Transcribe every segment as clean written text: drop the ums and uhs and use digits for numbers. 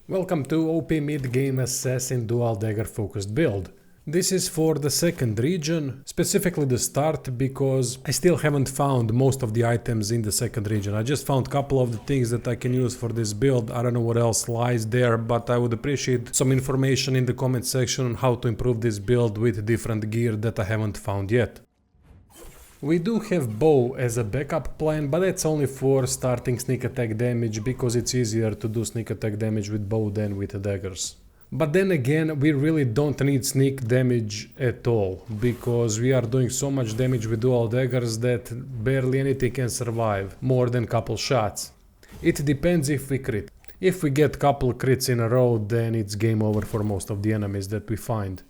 Welcome to OP mid-game assassin dual dagger focused build. This is for the second region, specifically the start, because I still haven't found most of the items in the second region. I just found a couple of the things that I can use for this build. I don't know what else lies there, but I would appreciate some information in the comment section on how to improve this build with different gear that I haven't found yet. We do have bow as a backup plan, but that's only for starting sneak attack damage because it's easier to do sneak attack damage with bow than with daggers. But then again, we really don't need sneak damage at all, because we are doing so much damage with dual daggers that barely anything can survive more than couple shots. It depends if we crit. If we get couple crits in a row, then it's game over for most of the enemies that we find.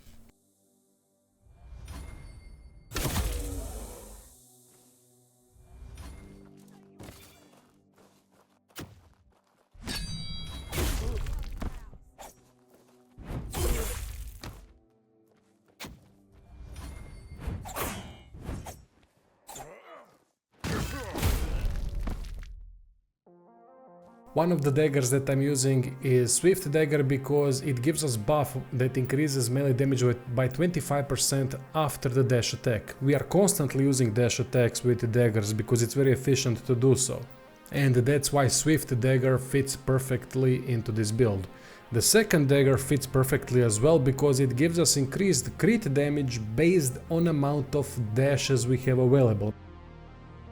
One of the daggers that I'm using is Swift Dagger because it gives us buff that increases melee damage by 25% after the dash attack. We are constantly using dash attacks with the daggers because it's very efficient to do so. And that's why Swift Dagger fits perfectly into this build. The second dagger fits perfectly as well because it gives us increased crit damage based on amount of dashes we have available.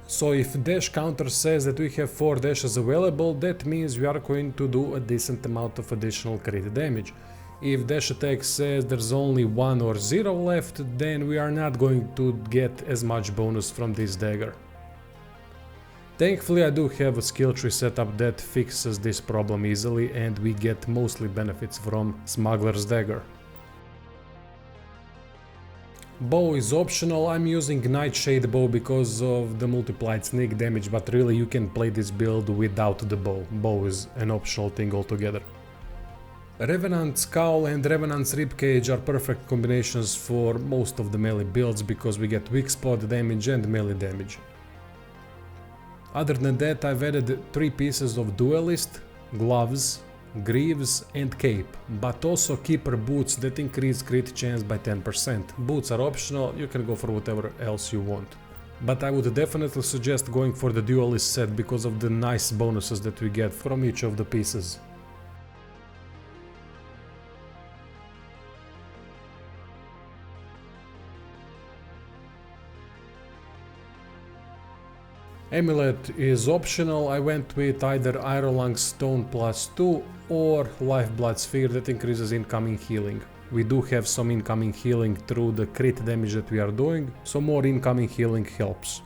So if dash counter says that we have 4 dashes available, that means we are going to do a decent amount of additional crit damage. If dash attack says there's only 1 or 0 left, then we are not going to get as much bonus from this dagger. Thankfully I do have a skill tree setup that fixes this problem easily, and we get mostly benefits from Smuggler's dagger. Bow is optional. I'm using Nightshade bow because of the multiplied sneak damage, but really you can play this build without the bow. Bow is an optional thing altogether. Revenant's Cowl and Revenant's Ribcage are perfect combinations for most of the melee builds because we get weak spot damage and melee damage. Other than that, I've added 3 pieces of Duelist, gloves, greaves and cape, but also keeper boots that increase crit chance by 10%. Boots are optional, you can go for whatever else you want. But I would definitely suggest going for the duelist set because of the nice bonuses that we get from each of the pieces. Amulet is optional. I went with either Iron Lung Stone +2 or Lifeblood Sphere that increases incoming healing. We do have some incoming healing through the crit damage that we are doing, so more incoming healing helps.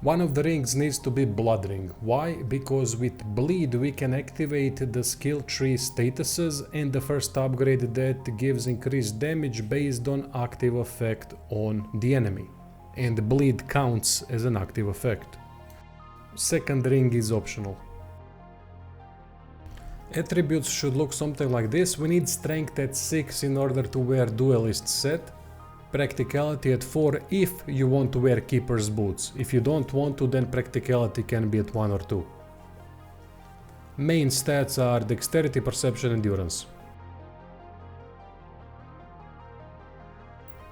One of the rings needs to be Blood Ring. Why? Because with Bleed we can activate the skill tree statuses and the first upgrade that gives increased damage based on active effect on the enemy. And bleed counts as an active effect. Second ring is optional. Attributes should look something like this. We need strength at 6 in order to wear duelist set, practicality at 4 if you want to wear keeper's boots. If you don't want to, then practicality can be at 1 or 2. Main stats are dexterity, perception, endurance.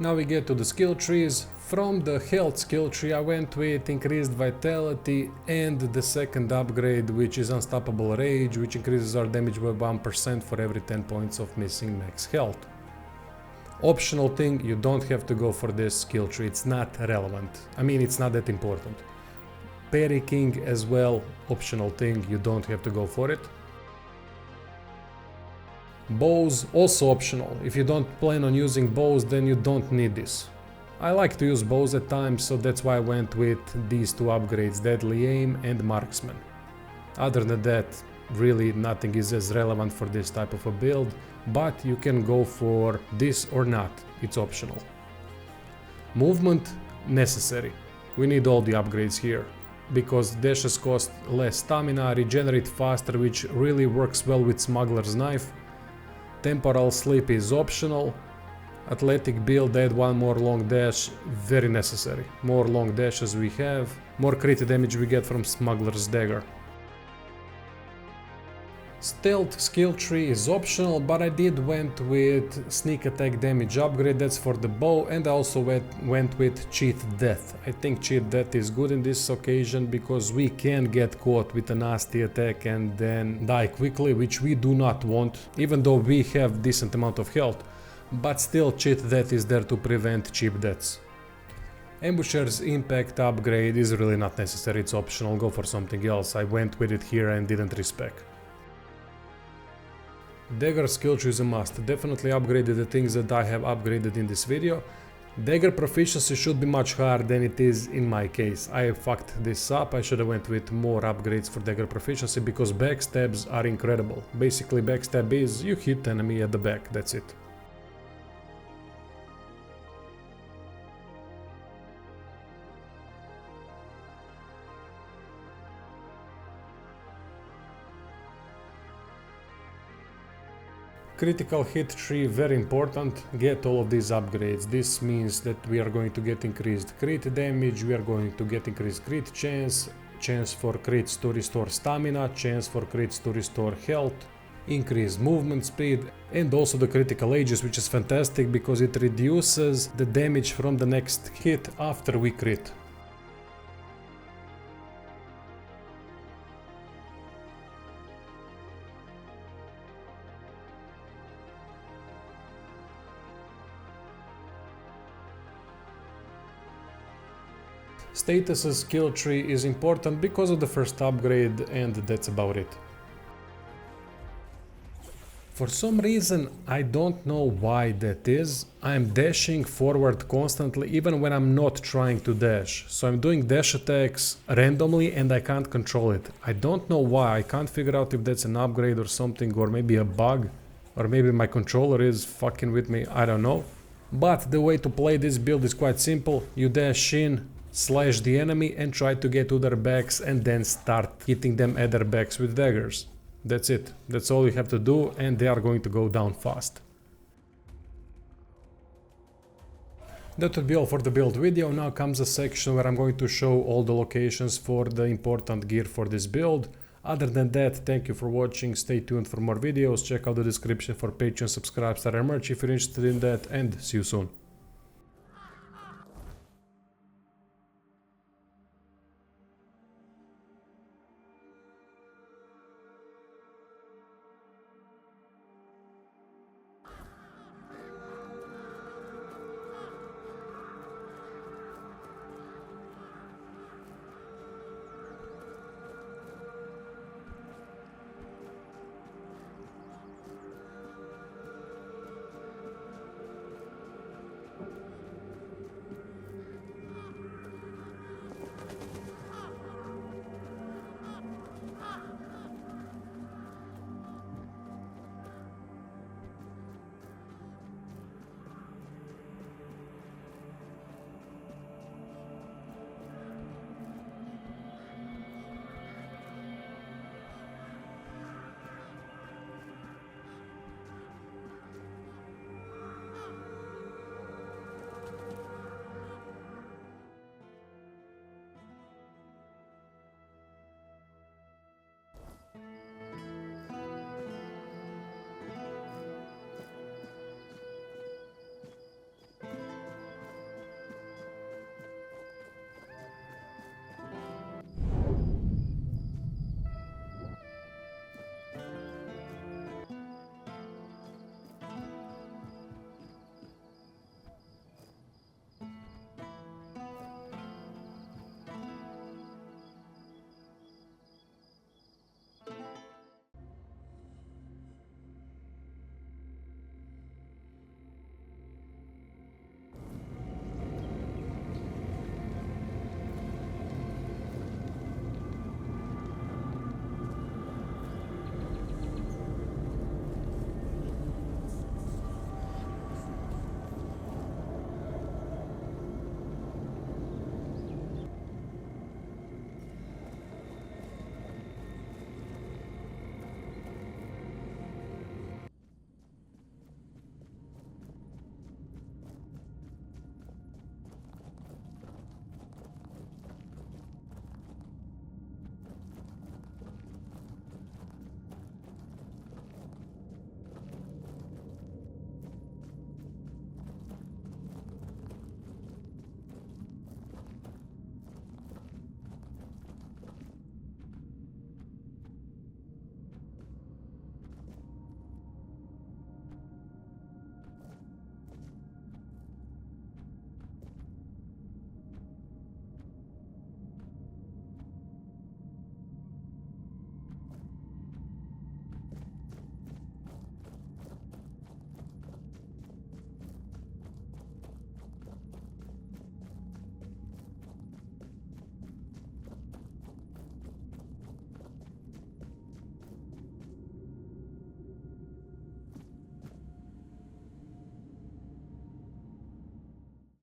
Now we get to the skill trees. From the health skill tree I went with increased vitality and the second upgrade, which is unstoppable rage, which increases our damage by 1% for every 10 points of missing max health. Optional thing, you don't have to go for this skill tree, it's not relevant. I mean, it's not that important. Parry King as well, optional thing, you don't have to go for it. Bows also optional. If you don't plan on using bows, then you don't need this. I like to use bows at times, so that's why I went with these 2 upgrades, Deadly Aim and Marksman. Other than that, really nothing is as relevant for this type of a build, but you can go for this or not, it's optional. Movement, necessary. We need all the upgrades here, because dashes cost less stamina, regenerate faster, which really works well with Smuggler's Knife. Temporal Sleep is optional. Athletic build, add 1 more long dash, very necessary. More long dashes we have, more crit damage we get from Smuggler's Dagger. Stealth skill tree is optional, but I did went with sneak attack damage upgrade, that's for the bow, and I also went with cheat death. I think cheat death is good in this occasion because we can get caught with a nasty attack and then die quickly, which we do not want, even though we have decent amount of health, but still cheat death is there to prevent cheap deaths. Ambusher's impact upgrade is really not necessary, it's optional, go for something else. I went with it here and didn't respec. Dagger skill tree is a must, definitely upgraded the things that I have upgraded in this video. Dagger proficiency should be much higher than it is in my case. I fucked this up, I should have went with more upgrades for dagger proficiency because backstabs are incredible. Basically backstab is you hit enemy at the back, that's it. Critical hit tree, very important, get all of these upgrades. This means that we are going to get increased crit damage, we are going to get increased crit chance, chance for crits to restore stamina, chance for crits to restore health, increased movement speed, and also the critical ages, which is fantastic because it reduces the damage from the next hit after we crit. Status's skill tree is important because of the first upgrade, and that's about it. For some reason, I don't know why that is, I'm dashing forward constantly even when I'm not trying to dash. So I'm doing dash attacks randomly and I can't control it. I don't know why, I can't figure out if that's an upgrade or something, or maybe a bug, or maybe my controller is fucking with me, I don't know. But the way to play this build is quite simple, you dash in, slash the enemy and try to get to their backs and then start hitting them at their backs with daggers. That's it. That's all you have to do and they are going to go down fast. That would be all for the build video. Now comes a section where I'm going to show all the locations for the important gear for this build. Other than that, thank you for watching, stay tuned for more videos, check out the description for Patreon, subscribe, start our merch if you're interested in that, and see you soon.